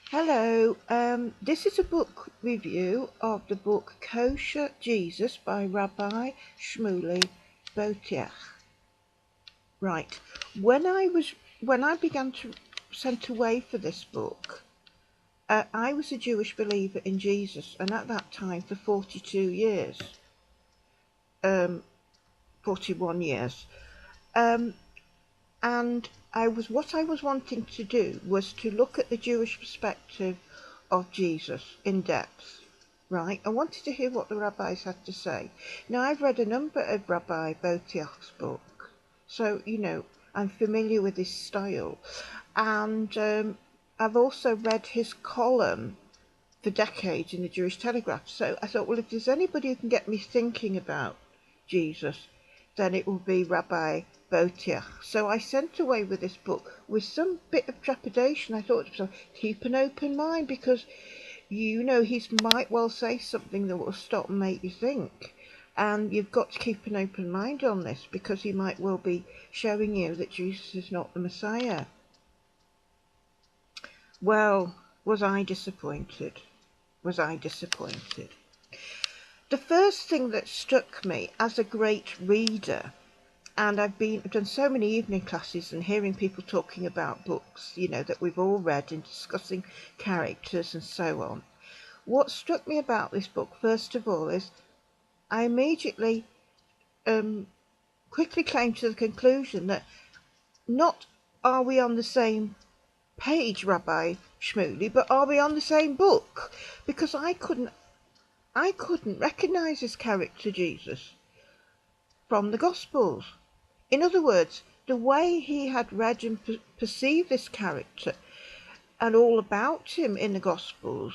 Hello, this is a book review of the book Kosher Jesus by Rabbi Shmuley Boteach. Right, when I began to sent away for this book, I was a Jewish believer in Jesus, and at that time for 42 years, 41 years, and what I was wanting to do was to look at the Jewish perspective of Jesus in depth. Right, I wanted to hear what the rabbis had to say. Now, I've read a number of Rabbi Boteach's books, so I'm familiar with his style, and I've also read his column for decades in the Jewish Telegraph. So I thought, well, if there's anybody who can get me thinking about Jesus, then it will be Rabbi Boteach. So I sent away with this book with some bit of trepidation. I thought to myself, keep an open mind, because he might well say something that will stop and make you think. And you've got to keep an open mind on this, because he might well be showing you that Jesus is not the Messiah. Well, was I disappointed? Was I disappointed? The first thing that struck me as a great reader, and I've done so many evening classes and hearing people talking about books, that we've all read and discussing characters and so on. What struck me about this book, first of all, is I immediately quickly came to the conclusion that not are we on the same page, Rabbi Shmuley, but are we on the same book? Because I couldn't recognise this character Jesus from the Gospels. In other words, the way he had read and perceived this character and all about him in the Gospels,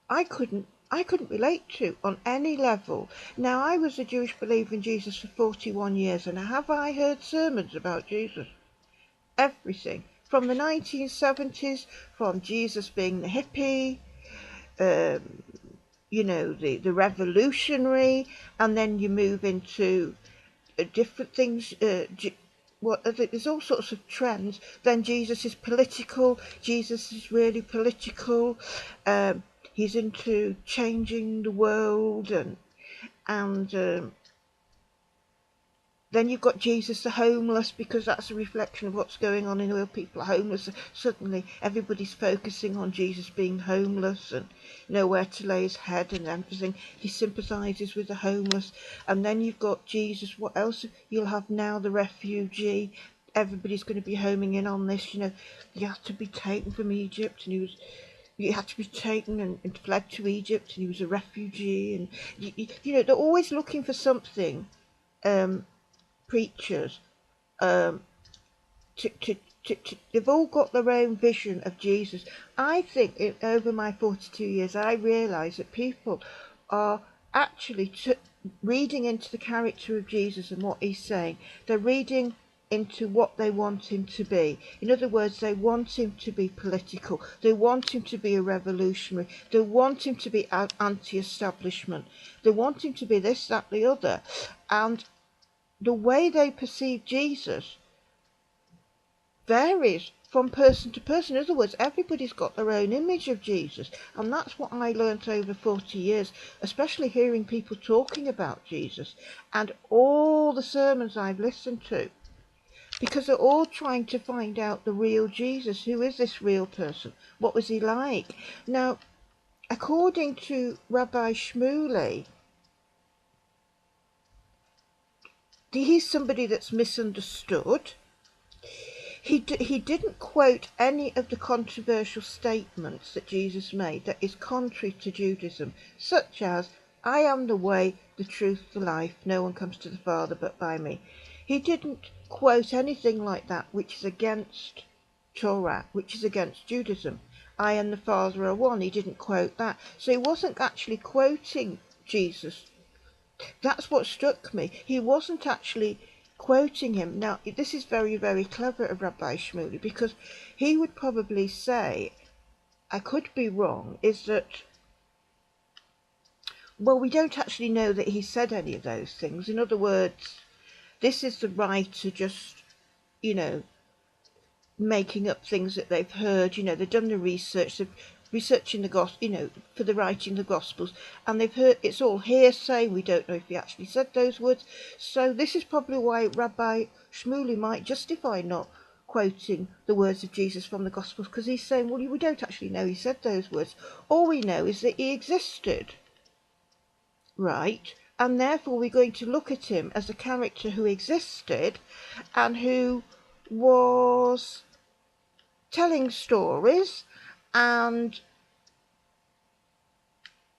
I couldn't relate to on any level. Now, I was a Jewish believer in Jesus for 41 years, and have I heard sermons about Jesus? Everything. From the 1970s, from Jesus being the hippie, the revolutionary, and then you move into different things. There's all sorts of trends. Then Jesus is political. Jesus is really political. He's into changing the world, and then you've got Jesus the homeless, because that's a reflection of what's going on in the world. People are homeless. Suddenly everybody's focusing on Jesus being homeless and nowhere to lay his head and everything. He sympathises with the homeless. And then you've got Jesus. What else? You'll have now the refugee. Everybody's going to be homing in on this. He had to be taken from Egypt, and he had to be taken and fled to Egypt, and he was a refugee. And they're always looking for something. Preachers, they've all got their own vision of Jesus. I think over my 42 years, I realise that people are actually reading into the character of Jesus and what he's saying. They're reading into what they want him to be. In other words, they want him to be political. They want him to be a revolutionary. They want him to be anti-establishment. They want him to be this, that, the other. And the way they perceive Jesus varies from person to person. In other words, everybody's got their own image of Jesus. And that's what I learnt over 40 years, especially hearing people talking about Jesus and all the sermons I've listened to, because they're all trying to find out the real Jesus. Who is this real person? What was he like? Now, according to Rabbi Shmuley, he's somebody that's misunderstood. He didn't quote any of the controversial statements that Jesus made that is contrary to Judaism, such as, I am the way, the truth, the life, no one comes to the Father but by me. He didn't quote anything like that which is against Torah, which is against Judaism. I and the Father are one. He didn't quote that. So he wasn't actually quoting Jesus. That's what struck me. He wasn't actually quoting him. Now, this is very, very clever of Rabbi Shmuley, because he would probably say, I could be wrong, is that, well, we don't actually know that he said any of those things. In other words, this is the writer just, making up things that they've heard. They've done the research, they've researching the gospel, for the writing the gospels, and they've heard it's all hearsay. We don't know if he actually said those words. So this is probably why Rabbi Shmuley might justify not quoting the words of Jesus from the gospels, because he's saying, well, we don't actually know he said those words. All we know is that he existed, right? And therefore we're going to look at him as a character who existed and who was telling stories and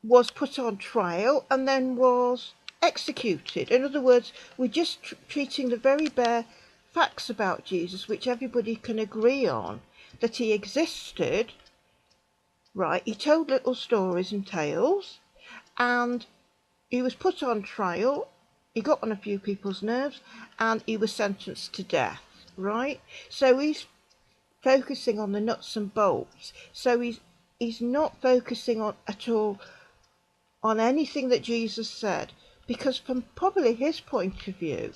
was put on trial and then was executed. In other words, we're just treating the very bare facts about Jesus, which everybody can agree on, that he existed, right? He told little stories and tales, and he was put on trial, he got on a few people's nerves, and he was sentenced to death, right? So he's focusing on the nuts and bolts. So he's not focusing on at all on anything that Jesus said, because from probably his point of view,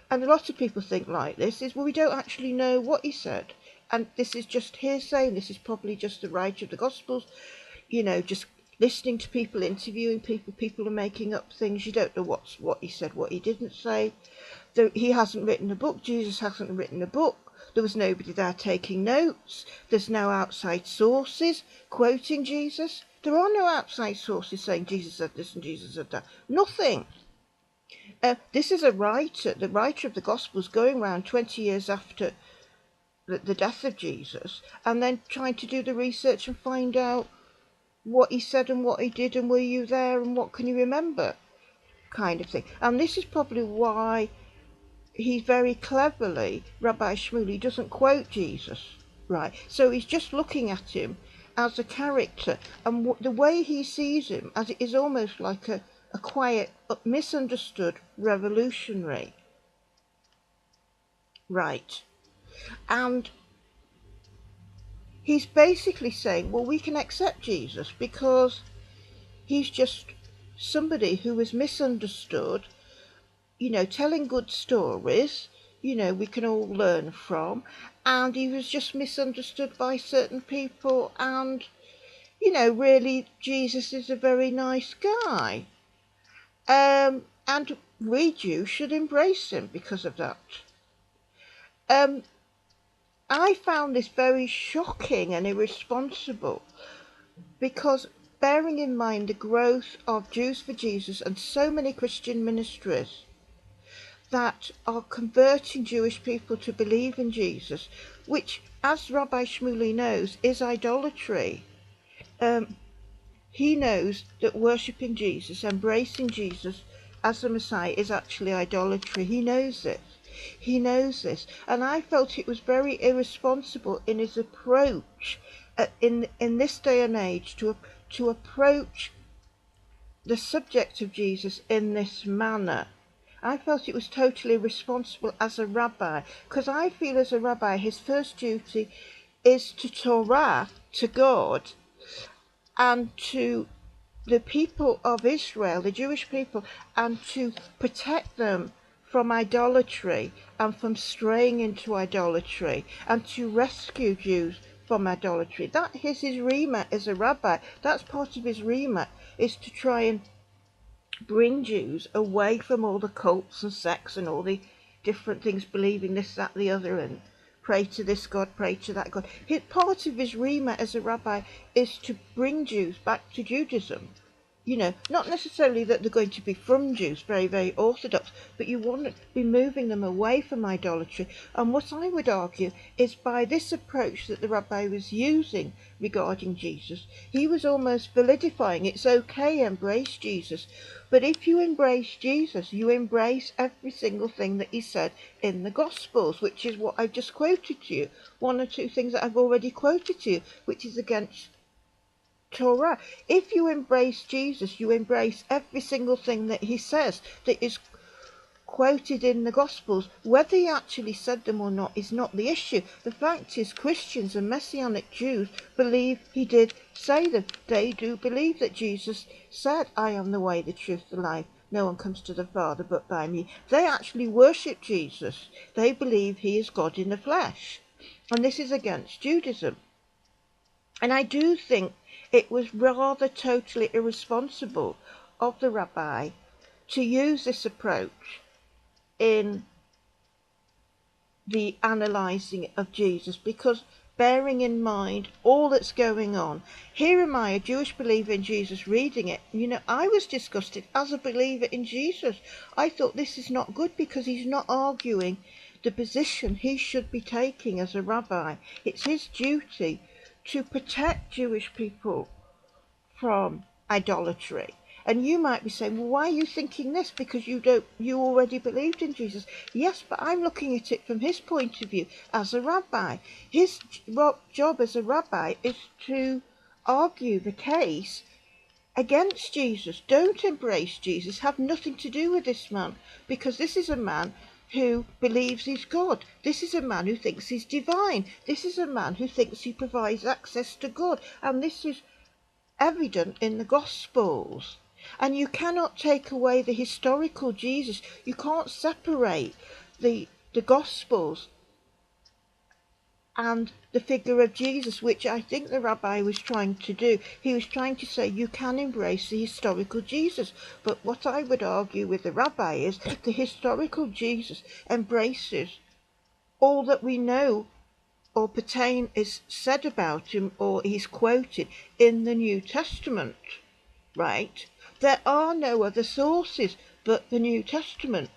and a lot of people think like this, is, well, we don't actually know what he said, and this is just hearsay, and this is probably just the writer of the Gospels, just listening to people, interviewing people. People are making up things. You don't know what he said, what he didn't say. He hasn't written a book. Jesus hasn't written a book. There was nobody there taking notes. There's no outside sources quoting Jesus. There are no outside sources saying Jesus said this and Jesus said that. Nothing. This is the writer of the Gospels, going around 20 years after the death of Jesus, and then trying to do the research and find out what he said and what he did, and were you there and what can you remember, kind of thing. And this is probably why he very cleverly, Rabbi Shmuley, doesn't quote Jesus, right? So he's just looking at him as a character, and the way he sees him as it is almost like a quiet, misunderstood revolutionary, right? And he's basically saying, well, we can accept Jesus because he's just somebody who was misunderstood, telling good stories, we can all learn from, and he was just misunderstood by certain people, and, really Jesus is a very nice guy. And we Jews should embrace him because of that. I found this very shocking and irresponsible, because bearing in mind the growth of Jews for Jesus and so many Christian ministries that are converting Jewish people to believe in Jesus, which, as Rabbi Shmuley knows, is idolatry. He knows that worshipping Jesus, embracing Jesus as the Messiah, is actually idolatry. He knows it. He knows this. And I felt it was very irresponsible in his approach in this day and age to approach the subject of Jesus in this manner. I felt it was totally irresponsible as a rabbi, because I feel as a rabbi his first duty is to Torah, to God, and to the people of Israel, the Jewish people, and to protect them from idolatry and from straying into idolatry, and to rescue Jews from idolatry. That is his remit as a rabbi. That's part of his remit, is to try and bring Jews away from all the cults and sects and all the different things, believing this, that, the other, and pray to this God, pray to that God. Part of his remit as a rabbi is to bring Jews back to Judaism. Not necessarily that they're going to be from Jews, very, very orthodox, but you want to be moving them away from idolatry. And what I would argue is, by this approach that the rabbi was using regarding Jesus, he was almost validifying it's okay, embrace Jesus. But if you embrace Jesus, you embrace every single thing that he said in the Gospels, which is what I've just quoted to you. One or two things that I've already quoted to you, which is against Torah. If you embrace Jesus, you embrace every single thing that he says that is quoted in the Gospels. Whether he actually said them or not is not the issue. The fact is, Christians and Messianic Jews believe he did say them. They do believe that Jesus said, I am the way, the truth, the life. No one comes to the Father but by me. They actually worship Jesus. They believe he is God in the flesh. And this is against Judaism. And I do think it was rather totally irresponsible of the rabbi to use this approach in the analysing of Jesus, because bearing in mind all that's going on, here am I, a Jewish believer in Jesus, reading it. I was disgusted as a believer in Jesus. I thought this is not good, because he's not arguing the position he should be taking as a rabbi. It's his duty to protect Jewish people from idolatry. And you might be saying, well, why are you thinking this? Because you already believed in Jesus. Yes, but I'm looking at it from his point of view as a rabbi. His job as a rabbi is to argue the case against Jesus. Don't embrace Jesus. Have nothing to do with this man, because this is a man who believes he's God. This is a man who thinks he's divine. This is a man who thinks he provides access to God. And this is evident in the Gospels. And you cannot take away the historical Jesus. You can't separate the Gospels and the figure of Jesus, which I think the rabbi was trying to do. He was trying to say you can embrace the historical Jesus. But what I would argue with the rabbi is the historical Jesus embraces all that we know or pertain is said about him, or he's quoted in the New Testament, right? There are no other sources but the New Testament,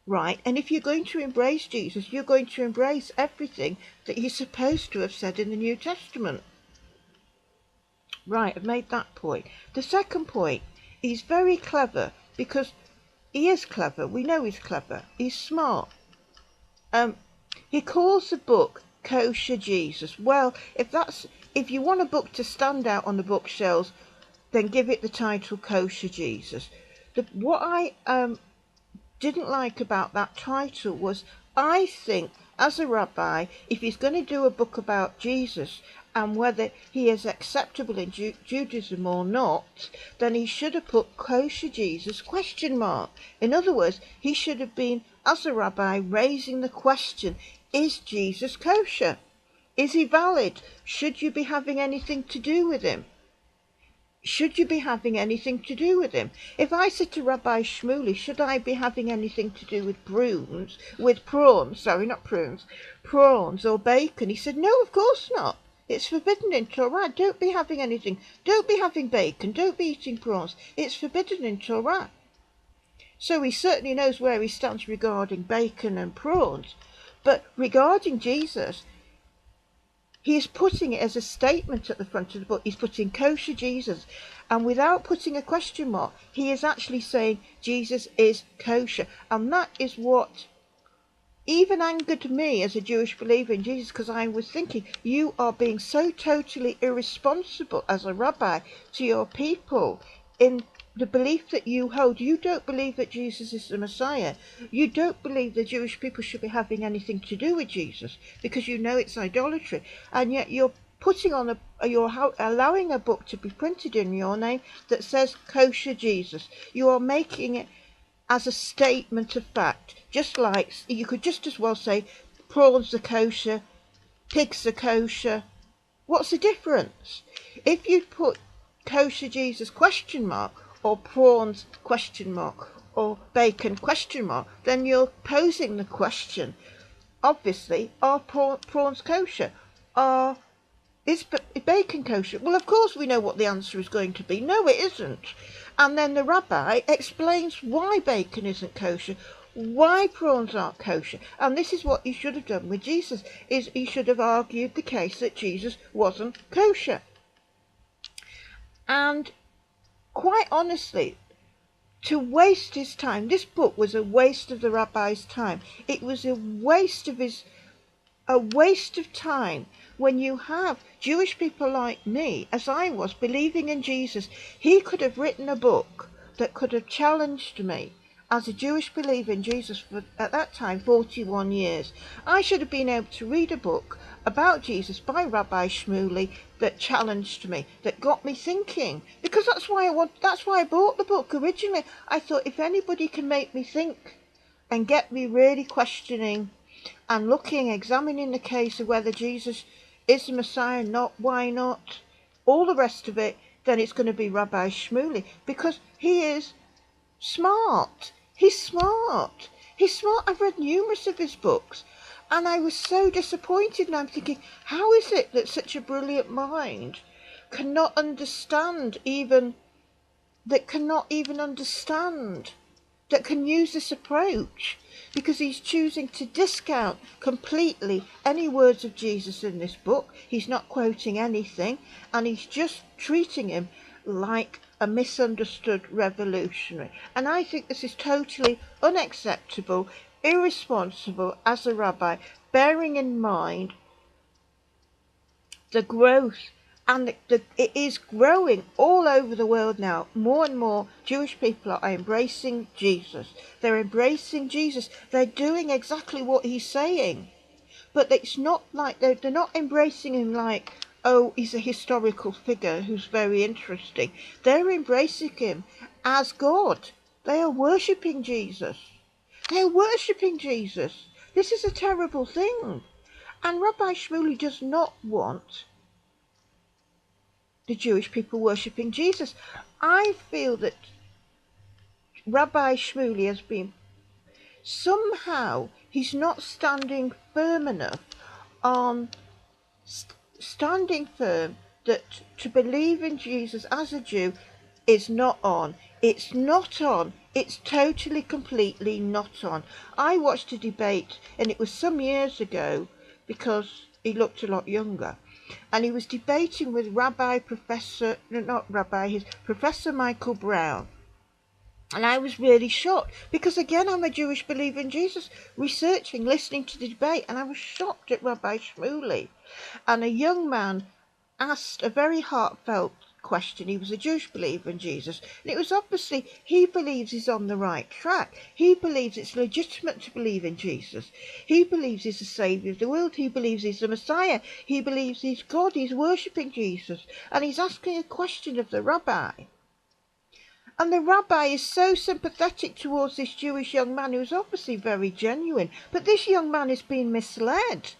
right? And if you're going to embrace Jesus, you're going to embrace everything that he's supposed to have said in the New Testament. Right, I've made that point. The second point, he's very clever, because he is clever. We know he's clever. He's smart. He calls the book Kosher Jesus. Well, if you want a book to stand out on the bookshelves, then give it the title Kosher Jesus. What I didn't like about that title was, I think as a rabbi, if he's going to do a book about Jesus and whether he is acceptable in Judaism or not, then he should have put Kosher Jesus ? In other words, he should have been, as a rabbi, raising the question, is Jesus kosher? Is he valid? Should you be having anything to do with him? Should you be having anything to do with him? If I said to Rabbi Shmuley, should I be having anything to do with prawns or bacon? He said, no, of course not. It's forbidden in Torah. Don't be having bacon. Don't be eating prawns. It's forbidden in Torah. So he certainly knows where he stands regarding bacon and prawns. But regarding Jesus, he's putting it as a statement at the front of the book. He's putting Kosher Jesus. And without putting a question mark, he is actually saying Jesus is kosher. And that is what even angered me as a Jewish believer in Jesus, because I was thinking, you are being so totally irresponsible as a rabbi to your people in the belief that you hold. You don't believe that Jesus is the Messiah. You don't believe the Jewish people should be having anything to do with Jesus, because you know it's idolatry. And yet you're putting on you're allowing a book to be printed in your name that says Kosher Jesus. You are making it as a statement of fact, just like you could just as well say prawns are kosher, pigs are kosher. What's the difference? If you put Kosher Jesus ? Or prawns ? Or bacon ? Then you're posing the question, obviously, are prawns kosher? Is bacon kosher? Well, of course we know what the answer is going to be. No, it isn't. And then the rabbi explains why bacon isn't kosher, why prawns aren't kosher. And this is what he should have done with Jesus, is he should have argued the case that Jesus wasn't kosher. And quite honestly, to waste his time, this book was a waste of the rabbi's time. It was a waste of time when you have Jewish people like me, as I was, believing in Jesus. He could have written a book that could have challenged me as a Jewish believer in Jesus for, at that time, 41 years. I should have been able to read a book about Jesus by Rabbi Shmuley that challenged me, that got me thinking, because that's why I bought the book originally. I thought, if anybody can make me think and get me really questioning and examining the case of whether Jesus is the Messiah, not, why not, all the rest of it, then it's going to be Rabbi Shmuley, because he is smart. He's smart. He's smart. I've read numerous of his books, and I was so disappointed, and I'm thinking, how is it that such a brilliant mind cannot even understand, that can use this approach, because he's choosing to discount completely any words of Jesus in this book. He's not quoting anything, and he's just treating him like a misunderstood revolutionary. And I think this is totally unacceptable, irresponsible as a rabbi, bearing in mind the growth, and it is growing all over the world now. More and more Jewish people are embracing Jesus. They're embracing Jesus. They're doing exactly what he's saying. But it's not like they're not embracing him like, oh, he's a historical figure who's very interesting. They're embracing him as God. They are worshipping Jesus. They're worshipping Jesus. This is a terrible thing. And Rabbi Shmuley does not want the Jewish people worshipping Jesus. I feel that Rabbi Shmuley has been, somehow, he's not standing firm enough on standing firm that to believe in Jesus as a Jew is not on. It's not on. It's totally, completely not on. I watched a debate, and it was some years ago, because he looked a lot younger, and he was debating with Professor Michael Brown. And I was really shocked, because again, I'm a Jewish believer in Jesus, researching, listening to the debate, and I was shocked at Rabbi Shmuley. And a young man asked a very heartfelt question. He was a Jewish believer in Jesus, and it was obviously he believes he's on the right track. He believes it's legitimate to believe in Jesus. He believes he's the Saviour of the world. He believes he's the Messiah. He believes he's God. He's worshipping Jesus, and he's asking a question of the rabbi. And the rabbi is so sympathetic towards this Jewish young man who's obviously very genuine. But this young man is being misled.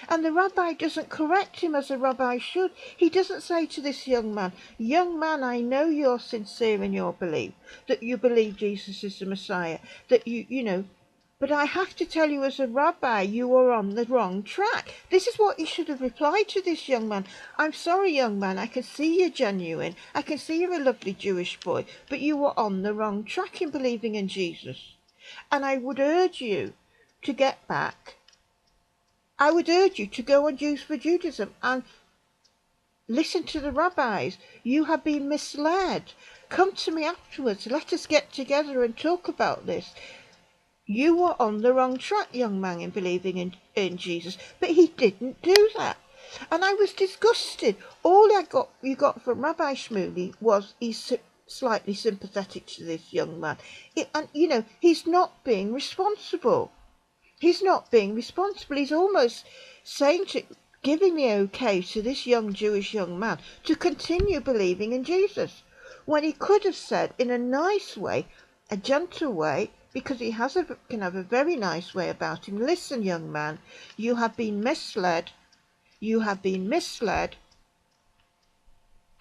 And the rabbi doesn't correct him as a rabbi should. He doesn't say to this young man, I know you're sincere in your belief, that you believe Jesus is the Messiah, that but I have to tell you as a rabbi, you are on the wrong track. This is what he should have replied to this young man. I'm sorry, young man, I can see you're genuine. I can see you're a lovely Jewish boy, but you are on the wrong track in believing in Jesus. And I would urge you to get back. I would urge you to go on Jews for Judaism and listen to the rabbis. You have been misled. Come to me afterwards. Let us get together and talk about this. You were on the wrong track, young man, in believing in Jesus. But he didn't do that. And I was disgusted. All you got from Rabbi Shmuley was he's slightly sympathetic to this young man. He's not being responsible. He's not being responsible. He's almost giving the okay to this young Jewish young man to continue believing in Jesus, when he could have said in a nice way, a gentle way, because he can have a very nice way about him. Listen, young man, you have been misled. You have been misled.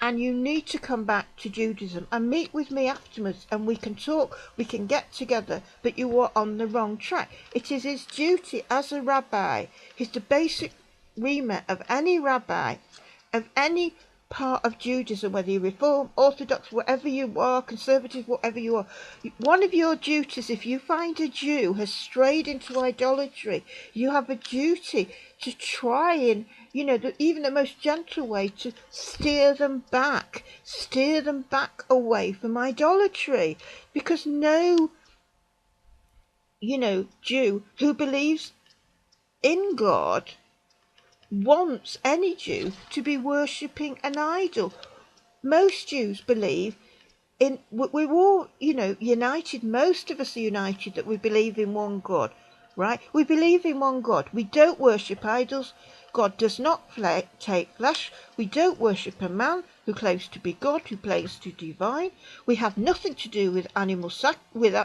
And you need to come back to Judaism and meet with me afterwards, and we can talk, we can get together, but you are on the wrong track. It is his duty as a rabbi, the basic remit of any rabbi, of any part of Judaism, whether you're Reform, Orthodox, whatever you are, Conservative, whatever you are. One of your duties, if you find a Jew has strayed into idolatry, you have a duty to try and, even the most gentle way, to steer them back away from idolatry. Because no, Jew who believes in God wants any Jew to be worshipping an idol. Most Jews believe we're all, united. Most of us are united that we believe in one God, right? We believe in one God. We don't worship idols. God does not take flesh. We don't worship a man who claims to be God, who claims to be divine. We have nothing to do with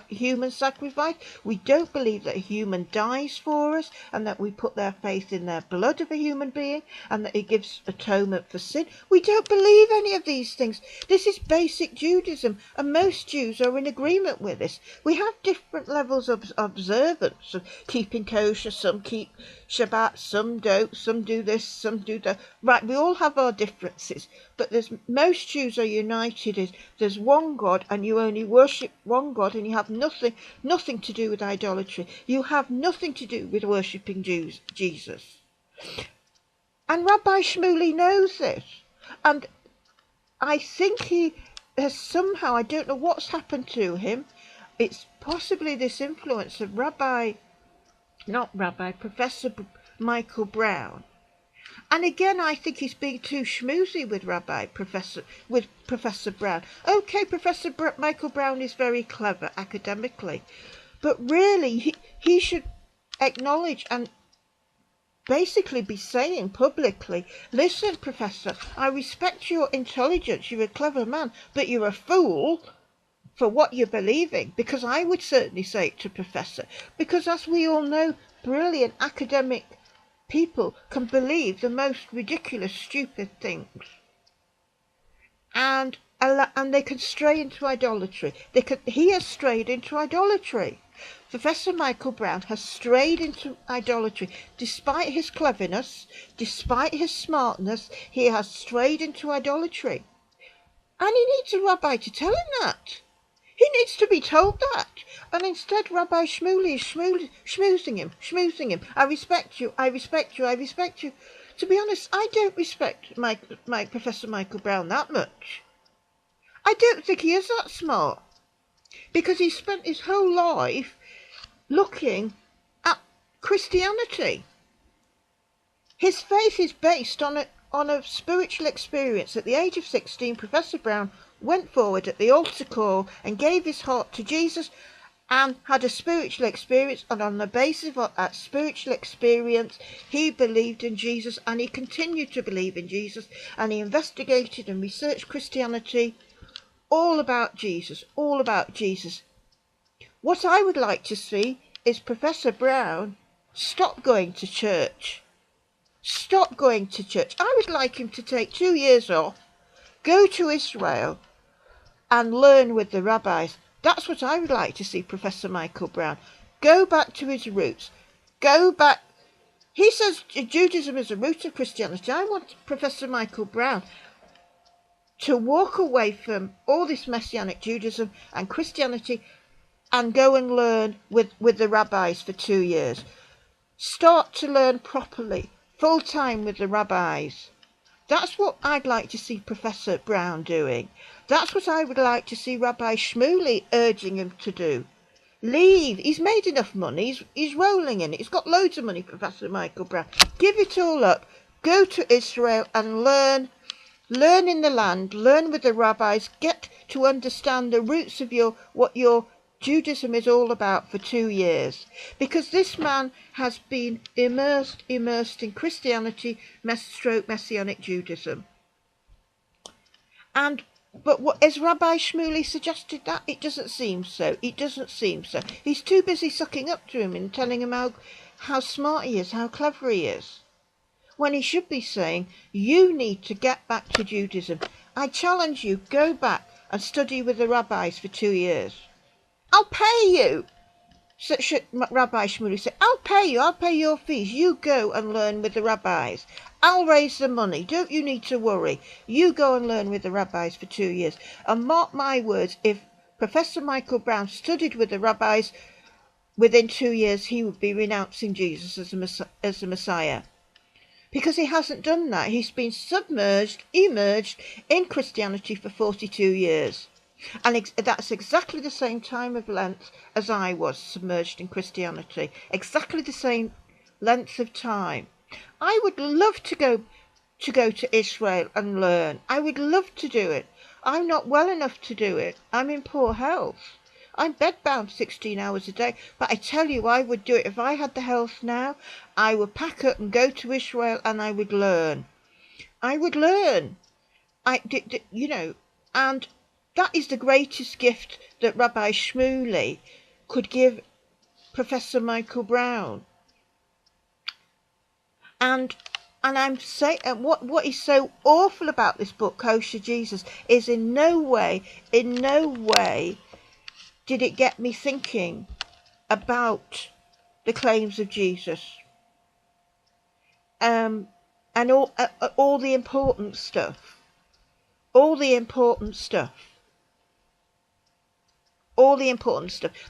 human sacrifice. We don't believe that a human dies for us and that we put their faith in their blood of a human being and that it gives atonement for sin. We don't believe any of these things. This is basic Judaism, and most Jews are in agreement with this. We have different levels of observance of keeping kosher. Some keep Shabbat, some don't, some do this, some do that. Right, we all have our differences, but most Jews are united is there's one God and you only worship one God, and you have nothing to do with idolatry. You have nothing to do with worshipping Jesus. And Rabbi Shmuley knows this, and I think he has somehow, I don't know what's happened to him. It's possibly this influence of Professor Michael Brown. And again, I think he's being too schmoozy with Professor Brown. Okay, Professor Michael Brown is very clever academically, but really he should acknowledge and basically be saying publicly, listen, Professor, I respect your intelligence, you're a clever man, but you're a fool for what you're believing, because I would certainly say it to Professor, because as we all know, brilliant academic people can believe the most ridiculous, stupid things, and they can stray into idolatry. He has strayed into idolatry. Professor Michael Brown has strayed into idolatry. Despite his cleverness, despite his smartness, he has strayed into idolatry. And he needs a rabbi to tell him that. He needs to be told that. And instead, Rabbi Shmuley is schmoozing him. I respect you. To be honest, I don't respect my Professor Michael Brown that much. I don't think he is that smart, because he spent his whole life looking at Christianity. His faith is based on a spiritual experience. At the age of 16, Professor Brown went forward at the altar call and gave his heart to Jesus and had a spiritual experience, and on the basis of that spiritual experience he believed in Jesus, and he continued to believe in Jesus, and he investigated and researched Christianity, all about Jesus. What I would like to see is Professor Brown stop going to church. I would like him to take 2 years off, go to Israel and learn with the rabbis. That's what I would like to see Professor Michael Brown. Go back to his roots. Go back. He says Judaism is the root of Christianity. I want Professor Michael Brown to walk away from all this Messianic Judaism and Christianity and go and learn with the rabbis for 2 years. Start to learn properly, full time with the rabbis. That's what I'd like to see Professor Brown doing. That's what I would like to see Rabbi Shmuley urging him to do. Leave. He's made enough money. He's rolling in it. He's got loads of money, Professor Michael Brown. Give it all up. Go to Israel and learn. Learn in the land. Learn with the rabbis. Get to understand the roots of what your Judaism is all about for 2 years. Because this man has been immersed in Christianity, Messianic Judaism. But as Rabbi Shmuley suggested that, it doesn't seem so. He's too busy sucking up to him and telling him how smart he is, how clever he is, when he should be saying, you need to get back to Judaism. I challenge you, go back and study with the rabbis for 2 years. I'll pay you. Rabbi Shmuley said, I'll pay your fees. You go and learn with the rabbis. I'll raise the money. Don't you need to worry. You go and learn with the rabbis for 2 years. And mark my words, if Professor Michael Brown studied with the rabbis, within 2 years he would be renouncing Jesus as the Messiah. Because he hasn't done that. He's been immersed in Christianity for 42 years. And that's exactly the same time of length as I was submerged in Christianity. Exactly the same length of time. I would love to go to Israel and learn. I would love to do it. I'm not well enough to do it. I'm in poor health. I'm bedbound 16 hours a day, but I tell you, I would do it. If I had the health now, I would pack up and go to Israel, and I would learn. I would learn. And that is the greatest gift that Rabbi Shmuley could give Professor Michael Brown. And I'm saying, what is so awful about this book, Kosher Jesus, is in no way did it get me thinking about the claims of Jesus, and all the important stuff,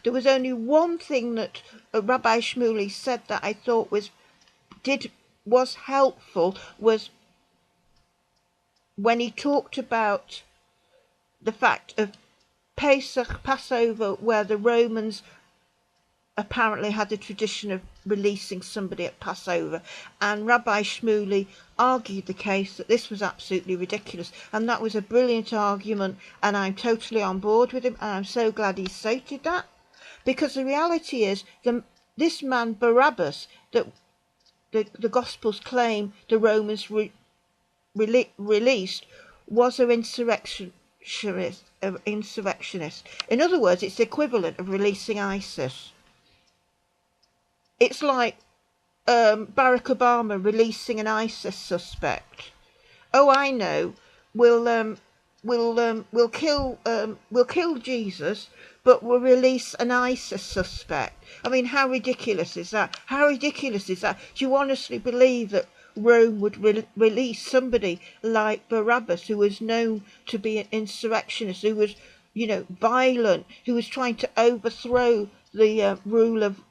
There was only one thing that Rabbi Shmuley said that I thought was helpful, was when he talked about the fact of Pesach, Passover, where the Romans apparently had a tradition of releasing somebody at Passover, and Rabbi Shmuley argued the case that this was absolutely ridiculous, and that was a brilliant argument, and I'm totally on board with him, and I'm so glad he stated that, because the reality is this man Barabbas, that the Gospels claim the Romans released, was an insurrectionist. In other words, it's the equivalent of releasing ISIS. It's like Barack Obama releasing an ISIS suspect. Oh, I know. We'll kill Jesus, but we'll release an ISIS suspect. I mean, how ridiculous is that? Do you honestly believe that Rome would release somebody like Barabbas, who was known to be an insurrectionist, who was, violent, who was trying to overthrow the rule of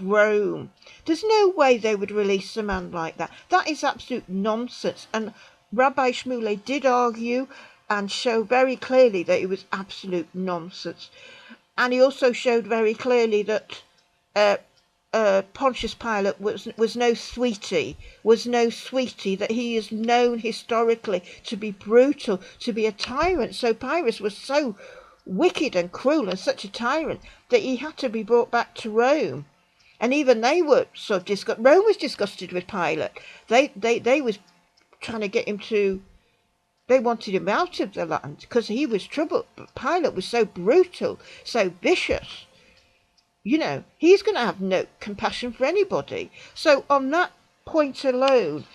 Rome? There's no way they would release a man like that. That is absolute nonsense. And Rabbi Shmuley did argue and show very clearly that it was absolute nonsense. And he also showed very clearly that Pontius Pilate was no sweetie, that he is known historically to be brutal, to be a tyrant. So Pyrrhus was so wicked and cruel and such a tyrant that he had to be brought back to Rome. And even they were sort of disgusted. Rome was disgusted with Pilate. They was trying to get him to... They wanted him out of the land because he was trouble. But Pilate was so brutal, so vicious. He's going to have no compassion for anybody. So on that point alone,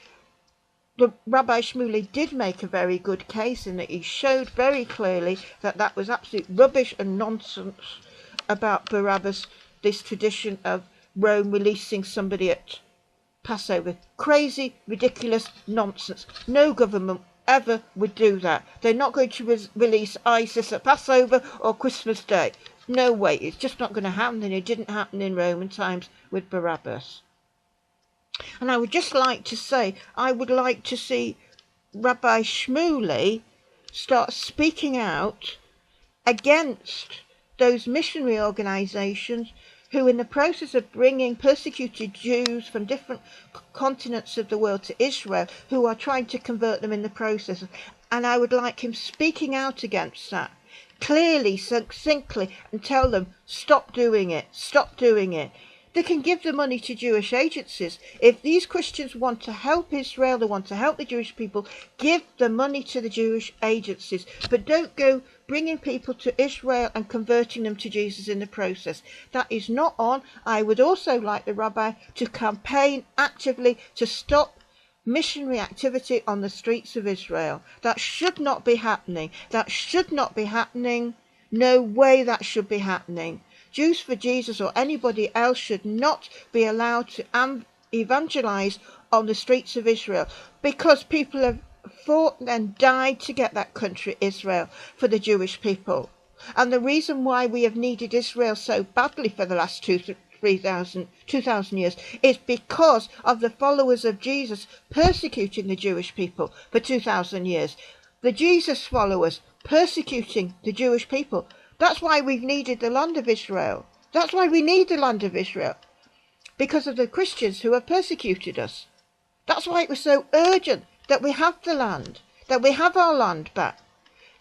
the Rabbi Shmuley did make a very good case, in that he showed very clearly that was absolute rubbish and nonsense about Barabbas, this tradition of Rome releasing somebody at Passover. Crazy, ridiculous nonsense. No government ever would do that. They're not going to release ISIS at Passover or Christmas Day. No way. It's just not going to happen, and it didn't happen in Roman times with Barabbas. And I would just like to say, I would like to see Rabbi Shmuley start speaking out against those missionary organisations who, in the process of bringing persecuted Jews from different continents of the world to Israel, who are trying to convert them in the process. And I would like him speaking out against that, clearly, succinctly, and tell them, stop doing it. They can give the money to Jewish agencies. If these Christians want to help Israel, they want to help the Jewish people, give the money to the Jewish agencies. But don't go bringing people to Israel and converting them to Jesus in the process. That is not on. I would also like the rabbi to campaign actively to stop missionary activity on the streets of Israel. That should not be happening. No way that should be happening. Jews for Jesus or anybody else should not be allowed to evangelize on the streets of Israel, because people have fought and died to get that country, Israel, for the Jewish people. And the reason why we have needed Israel so badly for the last 2,000 years is because of the followers of Jesus persecuting the Jewish people for 2,000 years. The Jesus followers persecuting the Jewish people. That's why we've needed the land of Israel. That's why we need the land of Israel. Because of the Christians who have persecuted us. That's why it was so urgent that we have the land, that we have our land back.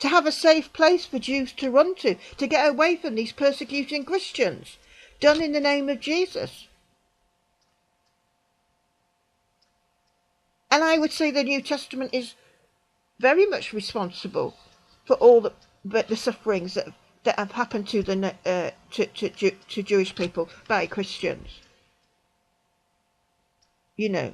to have a safe place for Jews to run to get away from these persecuting Christians, done in the name of Jesus. And I would say the New Testament is very much responsible for all the sufferings that have happened to to Jewish people by Christians. You know,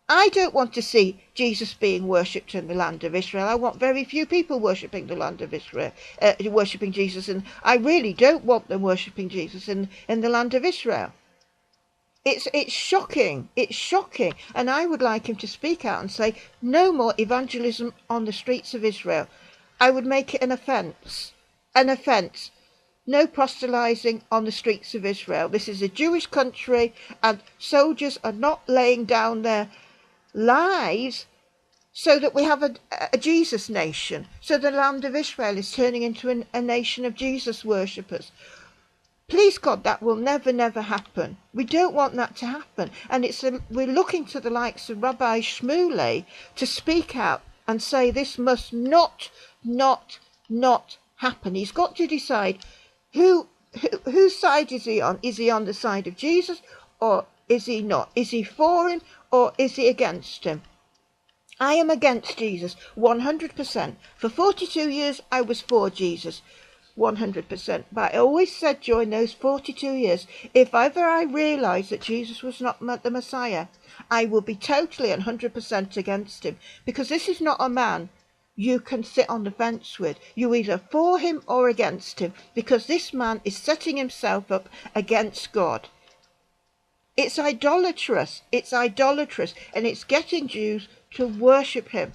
I don't want to see Jesus being worshipped in the land of Israel. I want very few people worshipping the land of Israel, worshipping Jesus, and I really don't want them worshipping Jesus in the land of Israel. It's shocking. It's shocking. And I would like him to speak out and say, no more evangelism on the streets of Israel. I would make it an offence. An offence. No proselytizing on the streets of Israel. This is a Jewish country, and soldiers are not laying down their lives so that we have a Jesus nation. So the land of Israel is turning into a nation of Jesus worshippers. Please God, that will never happen. We don't want that to happen. And we're looking to the likes of Rabbi Shmuley to speak out and say this must not happen. He's got to decide whose side is he on. Is he on the side of Jesus, or is he not? Is he for him, or is he against him? I am against Jesus 100%. For 42 years I was for Jesus 100%. But I always said during those 42 years, if ever I realise that Jesus was not the Messiah, I will be totally 100% against him. Because this is not a man you can sit on the fence with. You're either for him or against him, because this man is setting himself up against God. It's idolatrous. It's idolatrous. And it's getting Jews to worship him.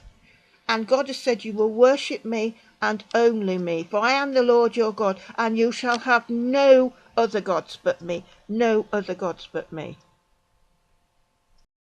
And God has said, you will worship me and only me. For I am the Lord your God, and you shall have no other gods but me. No other gods but me.